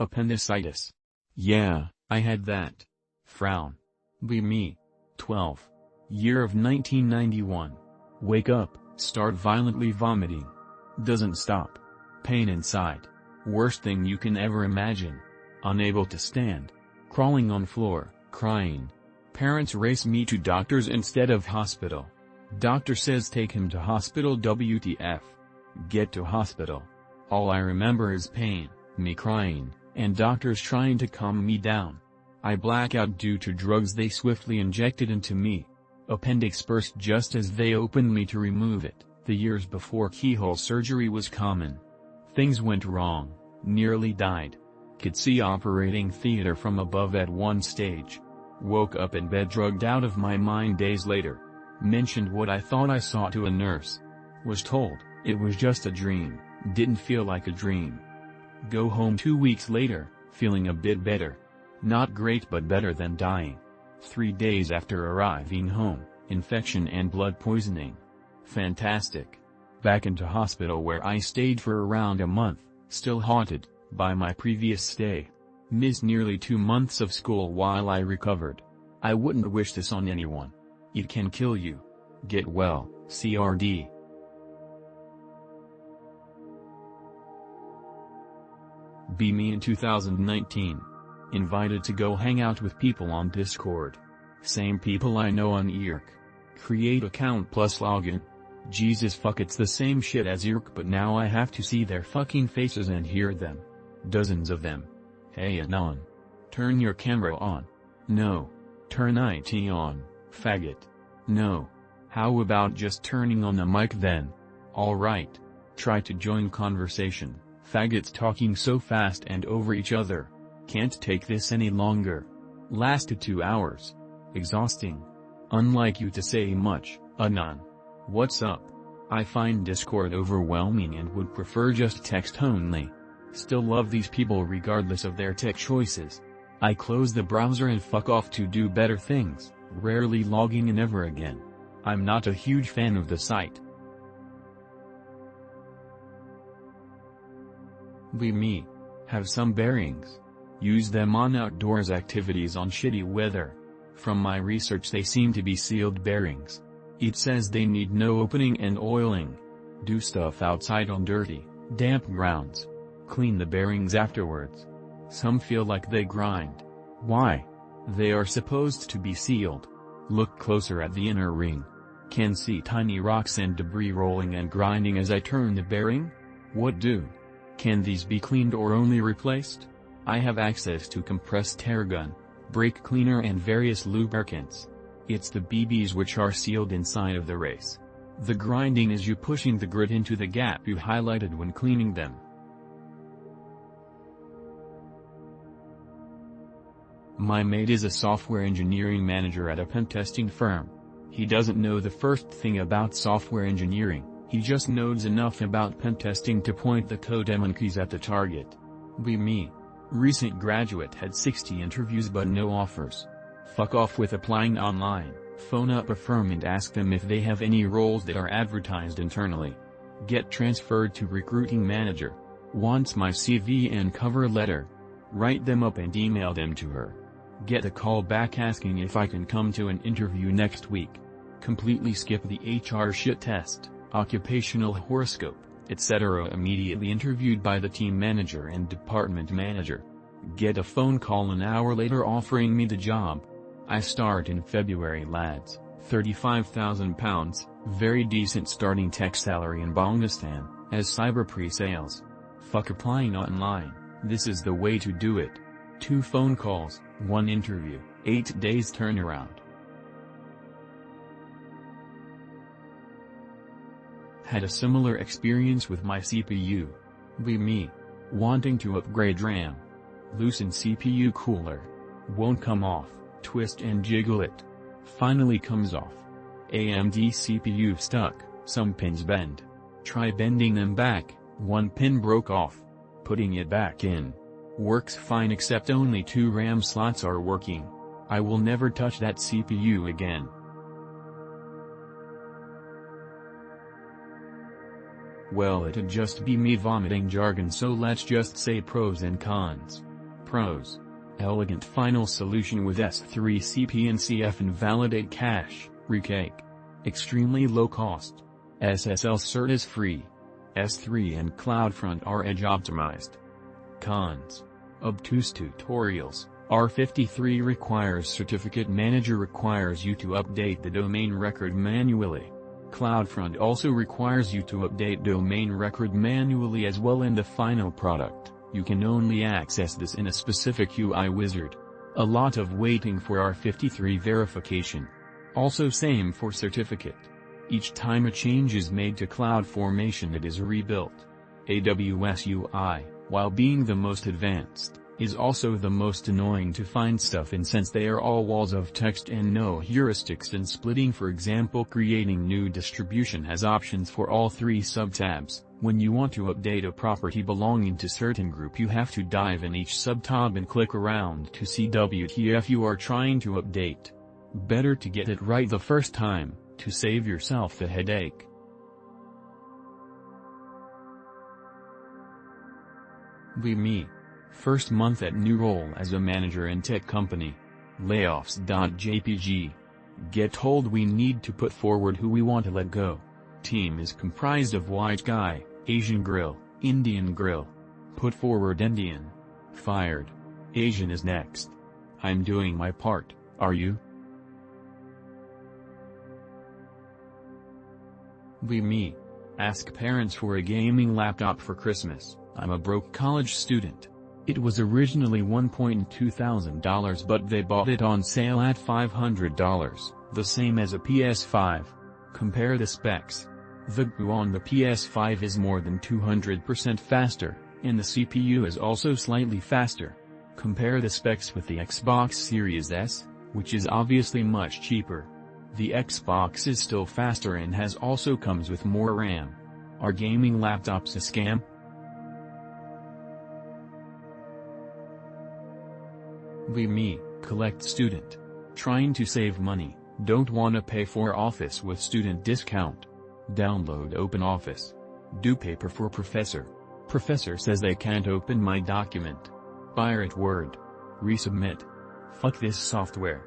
Appendicitis. Yeah, I had that. Frown. Be me. 12. Year of 1991. Wake up, start violently vomiting. Doesn't stop. Pain inside. Worst thing you can ever imagine. Unable to stand. Crawling on floor, crying. Parents race me to doctors instead of hospital. Doctor says take him to hospital. WTF. Get to hospital. All I remember is pain, me crying, and doctors trying to calm me down. I black out due to drugs they swiftly injected into me. Appendix burst just as they opened me to remove it. The years before keyhole surgery was common. Things went wrong, nearly died. Could see operating theater from above at one stage. Woke up in bed drugged out of my mind days later. Mentioned what I thought I saw to a nurse. Was told, it was just a dream, didn't feel like a dream. Go home 2 weeks later, feeling a bit better. Not great but better than dying. 3 days after arriving home, infection and blood poisoning. Fantastic. Back into hospital where I stayed for around a month, still haunted by my previous stay. Missed nearly 2 months of school while I recovered. I wouldn't wish this on anyone. It can kill you. Get well, CRD. Be me in 2019. Invited to go hang out with people on Discord. Same people I know on IRC. Create account plus login. Jesus fuck, it's the same shit as IRC, but now I have to see their fucking faces and hear them. Dozens of them. Hey Anon. Turn your camera on. No. Turn IT on, faggot. No. How about just turning on the mic then? Alright. Try to join conversation. Faggots talking so fast and over each other. Can't take this any longer. Lasted 2 hours. Exhausting. Unlike you to say much, Anon. What's up? I find Discord overwhelming and would prefer just text only. Still love these people regardless of their tech choices. I close the browser and fuck off to do better things, rarely logging in ever again. I'm not a huge fan of the site. Be me. Have some bearings. Use them on outdoors activities on shitty weather. From my research they seem to be sealed bearings. It says they need no opening and oiling. Do stuff outside on dirty, damp grounds. Clean the bearings afterwards. Some feel like they grind. Why? They are supposed to be sealed. Look closer at the inner ring. Can see tiny rocks and debris rolling and grinding as I turn the bearing? What do? Can these be cleaned or only replaced? I have access to compressed air gun, brake cleaner and various lubricants. It's the BBs which are sealed inside of the race. The grinding is you pushing the grit into the gap you highlighted when cleaning them. My mate is a software engineering manager at a pentesting firm. He doesn't know the first thing about software engineering, he just knows enough about pentesting to point the codemon keys at the target. Be me. Recent graduate had 60 interviews but no offers. Fuck off with applying online, phone up a firm and ask them if they have any roles that are advertised internally. Get transferred to recruiting manager. Wants my CV and cover letter. Write them up and email them to her. Get a call back asking if I can come to an interview next week. Completely skip the HR shit test, occupational horoscope, etc. Immediately interviewed by the team manager and department manager. Get a phone call an hour later offering me the job. I start in February lads, £35,000, very decent starting tech salary in Bangistan, as cyber pre-sales. Fuck applying online, this is the way to do it. 2 phone calls, 1 interview, 8 days turnaround. Had a similar experience with my CPU. Be me. Wanting to upgrade RAM. Loosen CPU cooler. Won't come off, twist and jiggle it. Finally comes off. AMD CPU stuck, some pins bend. Try bending them back, 1 pin broke off. Putting it back in. Works fine except only 2 RAM slots are working. I will never touch that CPU again. Well, it'd just be me vomiting jargon, so let's just say pros and cons. Pros. Elegant final solution with S3 CP&CF and validate cache, recake. Extremely low cost. SSL cert is free. S3 and CloudFront are edge optimized. Cons. Obtuse tutorials. R53 requires certificate manager requires you to update the domain record manually. CloudFront also requires you to update domain record manually as well. In the final product, you can only access this in a specific UI wizard. A lot of waiting for R53 verification. Also same for certificate. Each time a change is made to CloudFormation it is rebuilt. AWS UI, while being the most advanced, is also the most annoying to find stuff in since they are all walls of text and no heuristics in splitting. For example, creating new distribution has options for all 3 subtabs. When you want to update a property belonging to certain group you have to dive in each subtab and click around to see WTF you are trying to update. Better to get it right the first time, to save yourself the headache. Me. First month at new role as a manager in tech company. Layoffs.jpg. Get told we need to put forward who we want to let go. Team is comprised of white guy, Asian grill, Indian grill. Put forward Indian. Fired. Asian is next. I'm doing my part, are you? Me. Ask parents for a gaming laptop for Christmas. I'm a broke college student. It was originally $1,200 but they bought it on sale at $500, the same as a PS5. Compare the specs. The GPU on the PS5 is more than 200% faster, and the CPU is also slightly faster. Compare the specs with the Xbox Series S, which is obviously much cheaper. The Xbox is still faster and has also comes with more RAM. Are gaming laptops a scam? Me, collect student. Trying to save money, don't wanna pay for office with student discount. Download OpenOffice. Do paper for professor. Professor says they can't open my document. Pirate Word. Resubmit. Fuck this software.